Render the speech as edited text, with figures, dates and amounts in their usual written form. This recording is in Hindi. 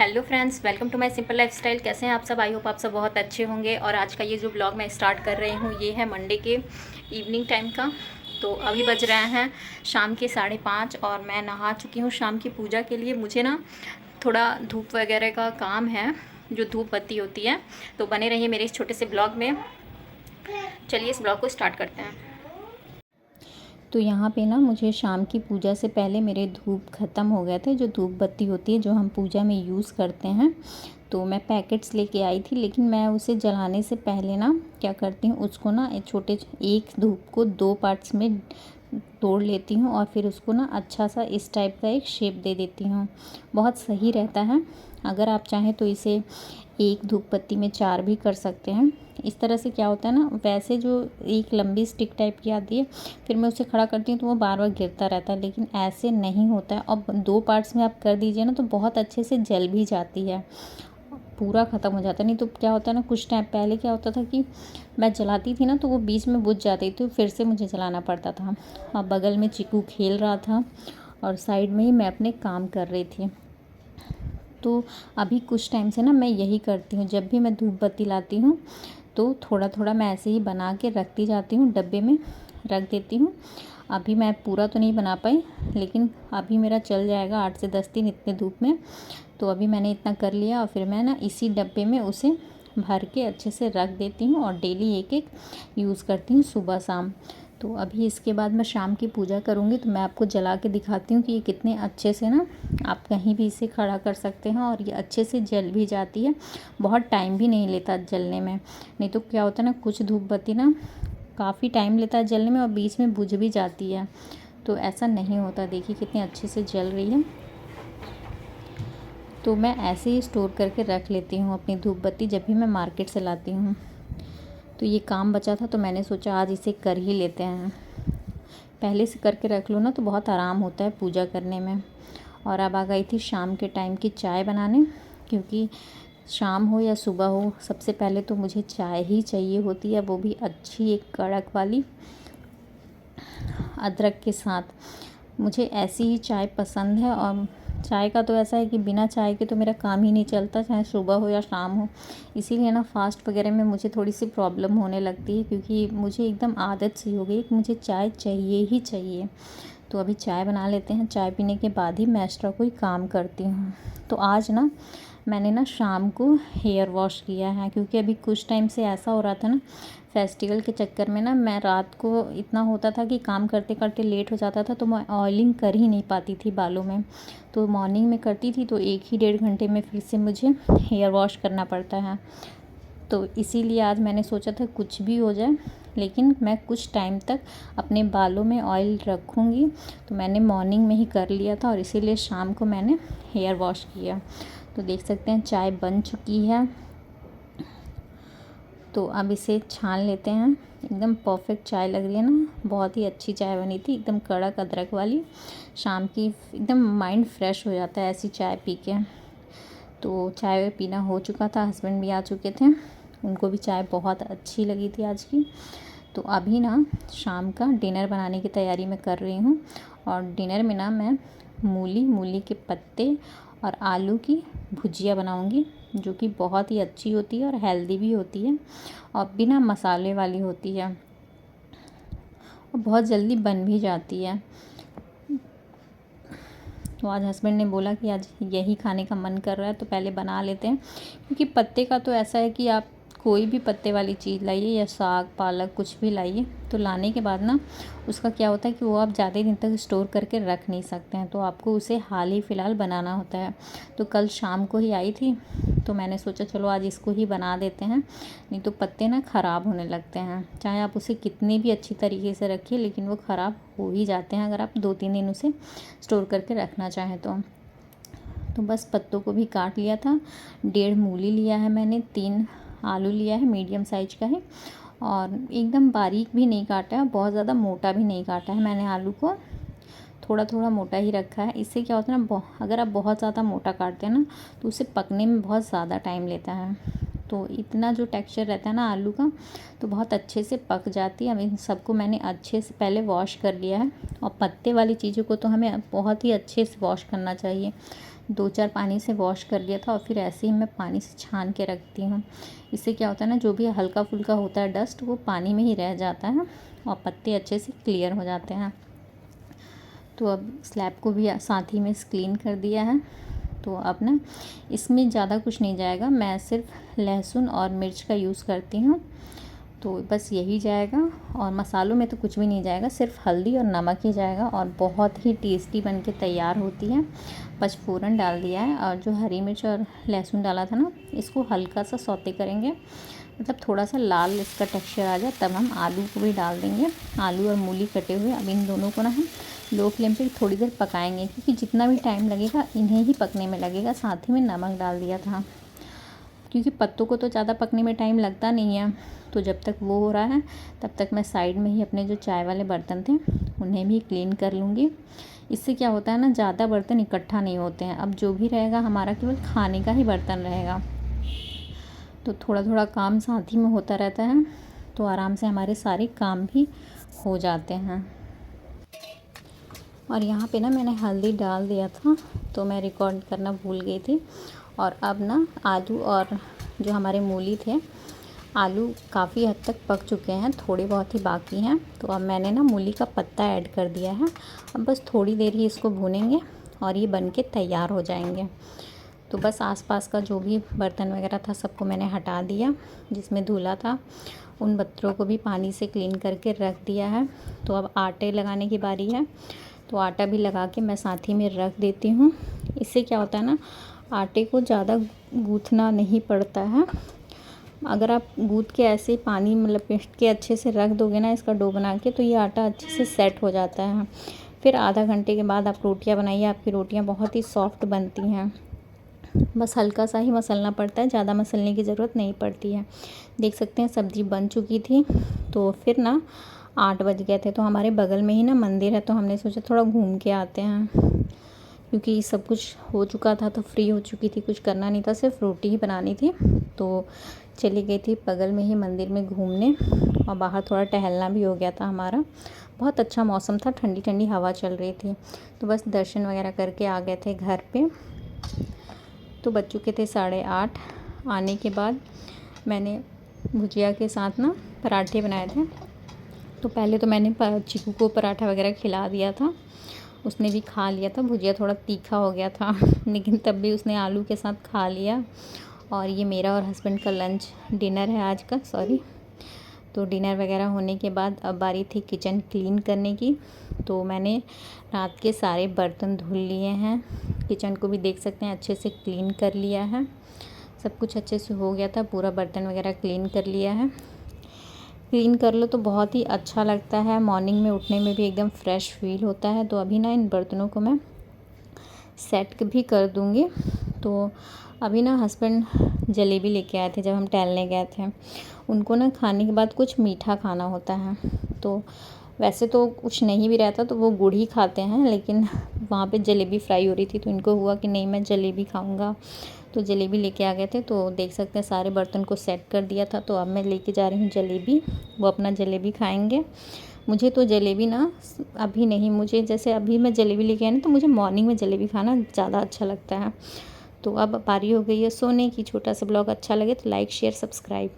Hello friends, welcome to my simple lifestyle. कैसे हैं आप सब? आई होप आप सब बहुत अच्छे होंगे। और आज का ये जो ब्लॉग मैं स्टार्ट कर रही हूँ ये है मंडे के इवनिंग टाइम का। तो अभी बज रहे हैं शाम के 5:30 और मैं नहा चुकी हूँ शाम की पूजा के लिए। मुझे ना थोड़ा धूप वगैरह का काम है, जो धूप बत्ती होती है। तो बने रहिए मेरे इस छोटे से ब्लॉग में। चलिए इस ब्लॉग को स्टार्ट करते हैं। तो यहाँ पे ना मुझे शाम की पूजा से पहले मेरे धूप ख़त्म हो गए थे। जो धूप बत्ती होती है जो हम पूजा में यूज़ करते हैं, तो मैं पैकेट्स लेके आई थी। लेकिन मैं उसे जलाने से पहले ना क्या करती हूँ, उसको ना एक धूप को 2 पार्ट्स में तोड़ लेती हूँ और फिर उसको ना अच्छा सा इस टाइप का एक शेप दे देती हूँ। बहुत सही रहता है। अगर आप चाहें तो इसे एक धूप बत्ती में 4 भी कर सकते हैं। इस तरह से क्या होता है ना, वैसे जो एक लंबी स्टिक टाइप की आती है, फिर मैं उसे खड़ा करती हूँ तो वो बार बार गिरता रहता है, लेकिन ऐसे नहीं होता है। और 2 पार्ट्स में आप कर दीजिए ना तो बहुत अच्छे से जल भी जाती है, पूरा ख़त्म हो जाता है। नहीं तो क्या होता है ना, कुछ टाइम पहले क्या होता था कि मैं जलाती थी ना तो वो बीच में बुझ जाती थी, फिर से मुझे जलाना पड़ता था। और बगल में चीकू खेल रहा था और साइड में ही मैं अपने काम कर रही थी। तो अभी कुछ टाइम से ना मैं यही करती हूँ, जब भी मैं धूप बत्ती लाती हूँ तो थोड़ा थोड़ा मैं ऐसे ही बना के रखती जाती हूँ, डब्बे में रख देती हूँ। अभी मैं पूरा तो नहीं बना पाई, लेकिन अभी मेरा चल जाएगा 8 से 10 दिन इतने धूप में। तो अभी मैंने इतना कर लिया और फिर मैं ना इसी डब्बे में उसे भर के अच्छे से रख देती हूँ और डेली एक एक यूज़ करती हूँ सुबह शाम। तो अभी इसके बाद मैं शाम की पूजा करूँगी तो मैं आपको जला के दिखाती हूँ कि ये कितने अच्छे से ना आप कहीं भी इसे खड़ा कर सकते हैं और ये अच्छे से जल भी जाती है। बहुत टाइम भी नहीं लेता जलने में। नहीं तो क्या होता है ना, कुछ धूप बत्ती ना काफ़ी टाइम लेता है जलने में और बीच में बुझ भी जाती है, तो ऐसा नहीं होता। देखिए कितनी अच्छे से जल रही है। तो मैं ऐसे ही स्टोर करके रख लेती हूँ अपनी धूप बत्ती जब भी मैं मार्केट से लाती हूँ। तो ये काम बचा था तो मैंने सोचा आज इसे कर ही लेते हैं। पहले से करके रख लो ना तो बहुत आराम होता है पूजा करने में। और अब आ गई थी शाम के टाइम की चाय बनाने, क्योंकि शाम हो या सुबह हो सबसे पहले तो मुझे चाय ही चाहिए होती है, वो भी अच्छी एक कड़क वाली अदरक के साथ। मुझे ऐसी ही चाय पसंद है। और चाय का तो ऐसा है कि बिना चाय के तो मेरा काम ही नहीं चलता, चाहे सुबह हो या शाम हो। इसीलिए ना फास्ट वगैरह में मुझे थोड़ी सी प्रॉब्लम होने लगती है, क्योंकि मुझे एकदम आदत सी हो गई कि मुझे चाय चाहिए ही चाहिए। तो अभी चाय बना लेते हैं, चाय पीने के बाद ही मैं एक्स्ट्रा कोई काम करती हूँ। तो आज ना मैंने ना शाम को हेयर वॉश किया है, क्योंकि अभी कुछ टाइम से ऐसा हो रहा था ना, फेस्टिवल के चक्कर में ना मैं रात को इतना होता था कि काम करते करते लेट हो जाता था, तो मैं ऑयलिंग कर ही नहीं पाती थी बालों में। तो मॉर्निंग में करती थी तो 1 ही 1.5 घंटे में फिर से मुझे हेयर वॉश करना पड़ता है। तो इसीलिए आज मैंने सोचा था कुछ भी हो जाए लेकिन मैं कुछ टाइम तक अपने बालों में ऑयल रखूँगी। तो मैंने मॉर्निंग में ही कर लिया था और इसीलिए शाम को मैंने हेयर वॉश किया। तो देख सकते हैं चाय बन चुकी है। तो अब इसे छान लेते हैं। एकदम परफेक्ट चाय लग रही है ना, बहुत ही अच्छी चाय बनी थी, एकदम कड़क अदरक वाली। शाम की एकदम माइंड फ्रेश हो जाता है ऐसी चाय पी के। तो चाय पीना हो चुका था, हस्बैंड भी आ चुके थे, उनको भी चाय बहुत अच्छी लगी थी आज की। तो अभी ना शाम का डिनर बनाने की तैयारी मैं कर रही हूँ। और डिनर में ना मैं मूली के पत्ते और आलू की भुजिया बनाऊँगी, जो कि बहुत ही अच्छी होती है और हेल्दी भी होती है और बिना मसाले वाली होती है और बहुत जल्दी बन भी जाती है। तो आज हस्बैंड ने बोला कि आज यही खाने का मन कर रहा है तो पहले बना लेते हैं, क्योंकि पत्ते का तो ऐसा है कि आप कोई भी पत्ते वाली चीज़ लाइए या साग पालक कुछ भी लाइए, तो लाने के बाद ना उसका क्या होता है कि वो आप ज़्यादा दिन तक स्टोर करके रख नहीं सकते हैं, तो आपको उसे हाल ही फ़िलहाल बनाना होता है। तो कल शाम को ही आई थी तो मैंने सोचा चलो आज इसको ही बना देते हैं, नहीं तो पत्ते ना ख़राब होने लगते हैं। चाहे आप उसे कितनी भी अच्छी तरीके से रखिए लेकिन वो ख़राब हो ही जाते हैं अगर आप 2-3 दिन उसे स्टोर करके रखना चाहें तो बस पत्तों को भी काट लिया था। 1.5 मूली लिया है मैंने, 3 आलू लिया है, मीडियम साइज का है। और एकदम बारीक भी नहीं काटा है, बहुत ज़्यादा मोटा भी नहीं काटा है मैंने आलू को, थोड़ा थोड़ा मोटा ही रखा है। इससे क्या होता है ना, अगर आप बहुत ज़्यादा मोटा काटते हैं ना तो उसे पकने में बहुत ज़्यादा टाइम लेता है। तो इतना जो टेक्सचर रहता है ना आलू का, तो बहुत अच्छे से पक जाती है। अब इन सबको मैंने अच्छे से पहले वॉश कर लिया है। और पत्ते वाली चीज़ों को तो हमें बहुत ही अच्छे से वॉश करना चाहिए, 2-4 पानी से वॉश कर लिया था और फिर ऐसे ही मैं पानी से छान के रखती हूँ। इससे क्या होता है ना, जो भी हल्का फुल्का होता है डस्ट वो पानी में ही रह जाता है और पत्ते अच्छे से क्लियर हो जाते हैं। तो अब स्लैब को भी साथ ही में क्लीन कर दिया है। तो अब ना इसमें ज़्यादा कुछ नहीं जाएगा, मैं सिर्फ लहसुन और मिर्च का यूज़ करती हूँ, तो बस यही जाएगा। और मसालों में तो कुछ भी नहीं जाएगा, सिर्फ हल्दी और नमक ही जाएगा और बहुत ही टेस्टी बन के तैयार होती है। पचफोरन डाल दिया है और जो हरी मिर्च और लहसुन डाला था ना, इसको हल्का सा सौते करेंगे, मतलब थोड़ा सा लाल इसका टेक्सचर आ जाए, तब हम आलू को भी डाल देंगे। आलू और मूली कटे हुए, अब इन दोनों को ना हम लो फ्लेम पे थोड़ी देर पकाएंगे, क्योंकि जितना भी टाइम लगेगा इन्हें ही पकने में लगेगा। साथ ही में नमक डाल दिया था, क्योंकि पत्तों को तो ज़्यादा पकने में टाइम लगता नहीं है। तो जब तक वो हो रहा है तब तक मैं साइड में ही अपने जो चाय वाले बर्तन थे उन्हें भी क्लीन कर लूँगी। इससे क्या होता है ना, ज़्यादा बर्तन इकट्ठा नहीं होते हैं। अब जो भी रहेगा हमारा केवल खाने का ही बर्तन रहेगा, तो थोड़ा थोड़ा काम साथ ही में होता रहता है, तो आराम से हमारे सारे काम भी हो जाते हैं। और यहाँ पे ना मैंने हल्दी डाल दिया था, तो मैं रिकॉर्ड करना भूल गई थी। और अब ना आलू और जो हमारे मूली थे, आलू काफ़ी हद तक पक चुके हैं, थोड़े बहुत ही बाकी हैं। तो अब मैंने ना मूली का पत्ता ऐड कर दिया है। अब बस थोड़ी देर ही इसको भूनेंगे और ये बन के तैयार हो जाएंगे। तो बस आसपास का जो भी बर्तन वगैरह था सबको मैंने हटा दिया, जिसमें धुला था उन बर्तनों को भी पानी से क्लीन करके रख दिया है। तो अब आटे लगाने की बारी है, तो आटा भी लगा के मैं साथ ही में रख देती हूँ। इससे क्या होता है ना, आटे को ज़्यादा गूँथना नहीं पड़ता है। अगर आप गूँथ के ऐसे पानी में लपेट के अच्छे से रख दोगे ना इसका डो बना के, तो ये आटा अच्छे से सेट हो जाता है। फिर आधा घंटे के बाद आप रोटियां बनाइए, आपकी रोटियां बहुत ही सॉफ्ट बनती हैं। बस हल्का सा ही मसलना पड़ता है, ज़्यादा मसलने की ज़रूरत नहीं पड़ती है। देख सकते हैं सब्ज़ी बन चुकी थी। तो फिर ना 8 बज गए थे, तो हमारे बगल में ही ना मंदिर है, तो हमने सोचा थोड़ा घूम के आते हैं, क्योंकि सब कुछ हो चुका था, तो फ्री हो चुकी थी, कुछ करना नहीं था, सिर्फ रोटी ही बनानी थी। तो चली गई थी बगल में ही मंदिर में घूमने, और बाहर थोड़ा टहलना भी हो गया था हमारा। बहुत अच्छा मौसम था, ठंडी ठंडी हवा चल रही थी। तो बस दर्शन वगैरह करके आ गए थे घर पे। तो बज चुके थे 8:30। आने के बाद मैंने भुजिया के साथ ना पराठे बनाए थे। तो पहले तो मैंने चीकू को पराठा वगैरह खिला दिया था, उसने भी खा लिया था। भुजिया थोड़ा तीखा हो गया था लेकिन तब भी उसने आलू के साथ खा लिया। और ये मेरा और हस्बैंड का लंच डिनर है आज का, सॉरी। तो डिनर वगैरह होने के बाद अब बारी थी किचन क्लीन करने की। तो मैंने रात के सारे बर्तन धुल लिए हैं, किचन को भी देख सकते हैं अच्छे से क्लीन कर लिया है। सब कुछ अच्छे से हो गया था, पूरा बर्तन वगैरह क्लीन कर लिया है। क्लीन कर लो तो बहुत ही अच्छा लगता है, मॉर्निंग में उठने में भी एकदम फ्रेश फील होता है। तो अभी ना इन बर्तनों को मैं सेट भी कर दूँगी। तो अभी ना हस्बैंड जलेबी लेके आए थे जब हम टहलने गए थे। उनको ना खाने के बाद कुछ मीठा खाना होता है, तो वैसे तो कुछ नहीं भी रहता तो वो गुड़ ही खाते हैं, लेकिन वहाँ पे जलेबी फ्राई हो रही थी तो इनको हुआ कि नहीं मैं जलेबी खाऊंगा, तो जलेबी लेके आ गए थे। तो देख सकते हैं सारे बर्तन को सेट कर दिया था। तो अब मैं लेके जा रही हूँ जलेबी, वो अपना जलेबी खाएंगे। मुझे तो जलेबी ना अभी नहीं, मुझे जैसे अभी मैं जलेबी लेके आई ना, तो मुझे मॉर्निंग में जलेबी खाना ज़्यादा अच्छा लगता है। तो अब बारी हो गई है सोने की। छोटा सा ब्लॉग अच्छा लगे तो लाइक शेयर सब्सक्राइब।